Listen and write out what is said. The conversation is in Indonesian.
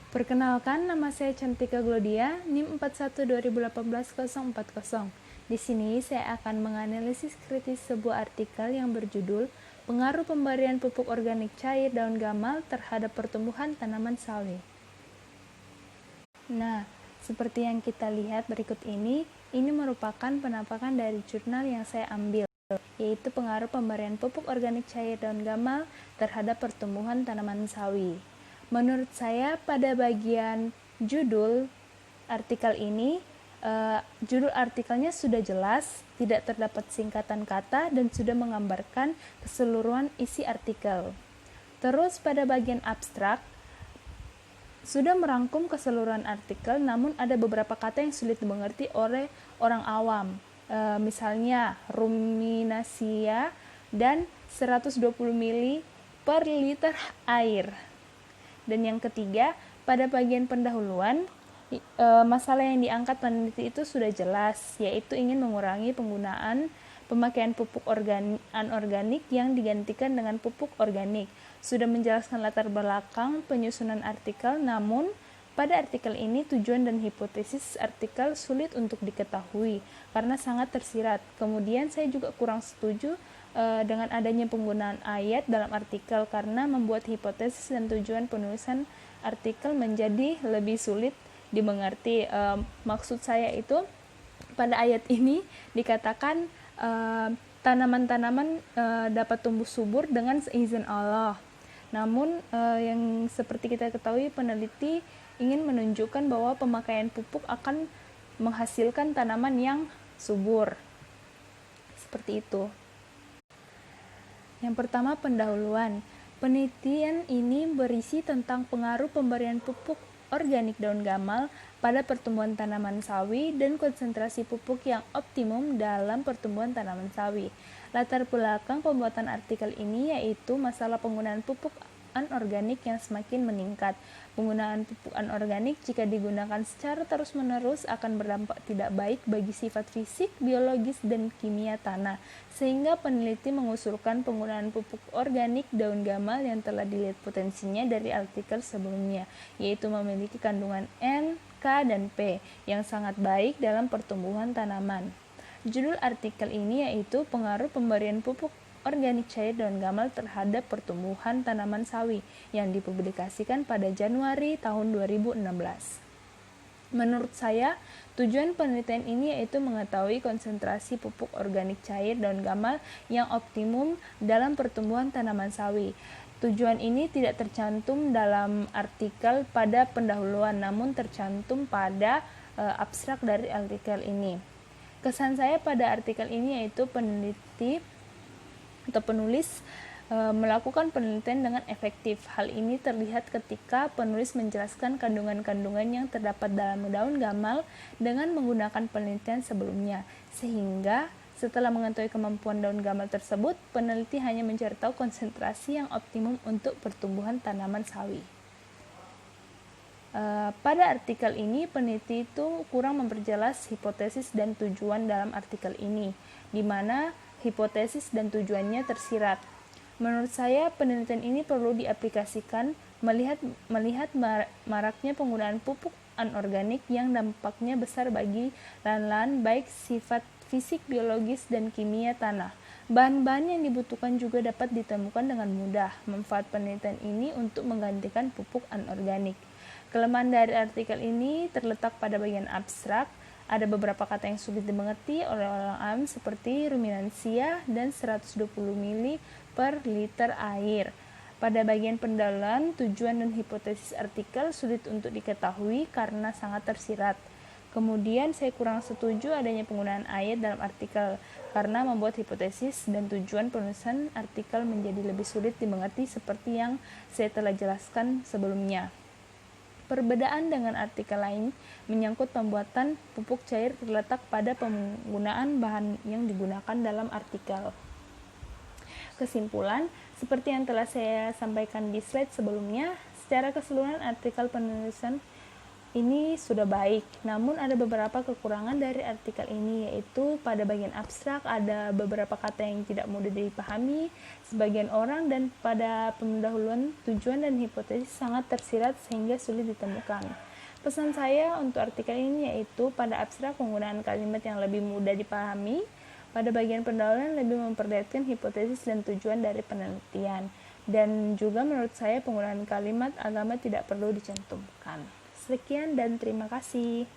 Perkenalkan, nama saya Cantika Glodia, NIM 412018-040. Di sini saya akan menganalisis kritis sebuah artikel yang berjudul Pengaruh Pemberian Pupuk Organik Cair Daun Gamal Terhadap Pertumbuhan Tanaman Sawi. Nah, seperti yang kita lihat berikut ini merupakan penampakan dari jurnal yang saya ambil, yaitu pengaruh pemberian pupuk organik cair daun gamal terhadap pertumbuhan tanaman sawi. Menurut saya pada bagian judul artikel ini, judul artikelnya sudah jelas, tidak terdapat singkatan kata dan sudah menggambarkan keseluruhan isi artikel. Terus pada bagian abstrak, sudah merangkum keseluruhan artikel, namun ada beberapa kata yang sulit dimengerti oleh orang awam. Misalnya ruminasia dan 120 ml per liter air. Dan yang ketiga, pada bagian pendahuluan, masalah yang diangkat peneliti itu sudah jelas, yaitu ingin mengurangi penggunaan pemakaian pupuk anorganik yang digantikan dengan pupuk organik. Sudah menjelaskan latar belakang penyusunan artikel, namun pada artikel ini tujuan dan hipotesis artikel sulit untuk diketahui karena sangat tersirat. Kemudian saya juga kurang setuju dengan adanya penggunaan ayat dalam artikel karena membuat hipotesis dan tujuan penulisan artikel menjadi lebih sulit dimengerti. Maksud saya itu pada ayat ini dikatakan tanaman-tanaman dapat tumbuh subur dengan seizin Allah. Namun yang seperti kita ketahui, peneliti ingin menunjukkan bahwa pemakaian pupuk akan menghasilkan tanaman yang subur. Seperti itu. Yang pertama, pendahuluan. Penelitian ini berisi tentang pengaruh pemberian pupuk organik daun gamal pada pertumbuhan tanaman sawi dan konsentrasi pupuk yang optimum dalam pertumbuhan tanaman sawi. Latar belakang pembuatan artikel ini yaitu masalah penggunaan pupuk anorganik yang semakin meningkat. Penggunaan pupuk anorganik jika digunakan secara terus-menerus akan berdampak tidak baik bagi sifat fisik, biologis, dan kimia tanah, sehingga peneliti mengusulkan penggunaan pupuk organik daun gamal yang telah dilihat potensinya dari artikel sebelumnya, yaitu memiliki kandungan N, K, dan P yang sangat baik dalam pertumbuhan tanaman. Judul artikel ini yaitu Pengaruh Pemberian Pupuk Organik Cair Daun Gamal Terhadap Pertumbuhan Tanaman Sawi yang dipublikasikan pada Januari tahun 2016. Menurut saya, tujuan penelitian ini yaitu mengetahui konsentrasi pupuk organik cair daun gamal yang optimum dalam pertumbuhan tanaman sawi. Tujuan ini tidak tercantum dalam artikel pada pendahuluan, namun tercantum pada abstrak dari artikel ini. Kesan saya pada artikel ini yaitu peneliti atau penulis melakukan penelitian dengan efektif. Hal ini terlihat ketika penulis menjelaskan kandungan-kandungan yang terdapat dalam daun gamal dengan menggunakan penelitian sebelumnya, sehingga setelah mengetahui kemampuan daun gamal tersebut, peneliti hanya mencari tahu konsentrasi yang optimum untuk pertumbuhan tanaman sawi. Pada artikel ini, peneliti itu kurang memperjelas hipotesis dan tujuan dalam artikel ini, di mana hipotesis dan tujuannya tersirat. Menurut saya, penelitian ini perlu diaplikasikan melihat maraknya penggunaan pupuk anorganik yang dampaknya besar bagi lahan-lahan baik sifat fisik, biologis, dan kimia tanah. Bahan-bahan yang dibutuhkan juga dapat ditemukan dengan mudah. Manfaat penelitian ini untuk menggantikan pupuk anorganik. Kelemahan dari artikel ini terletak pada bagian abstrak. Ada beberapa kata yang sulit dimengerti oleh orang awam seperti ruminansia dan 120 ml per liter air. Pada bagian pendahuluan, tujuan dan hipotesis artikel sulit untuk diketahui karena sangat tersirat. Kemudian saya kurang setuju adanya penggunaan ayat dalam artikel karena membuat hipotesis dan tujuan penulisan artikel menjadi lebih sulit dimengerti seperti yang saya telah jelaskan sebelumnya. Perbedaan dengan artikel lain menyangkut pembuatan pupuk cair terletak pada penggunaan bahan yang digunakan dalam artikel. Kesimpulan, seperti yang telah saya sampaikan di slide sebelumnya, secara keseluruhan artikel penulisan ini sudah baik. Namun ada beberapa kekurangan dari artikel ini, yaitu pada bagian abstrak ada beberapa kata yang tidak mudah dipahami sebagian orang, dan pada pendahuluan tujuan dan hipotesis sangat tersirat sehingga sulit ditemukan. Pesan saya untuk artikel ini yaitu pada abstrak penggunaan kalimat yang lebih mudah dipahami, pada bagian pendahuluan lebih memperlihatkan hipotesis dan tujuan dari penelitian, dan juga menurut saya penggunaan kalimat agama tidak perlu dicantumkan. Sekian dan terima kasih.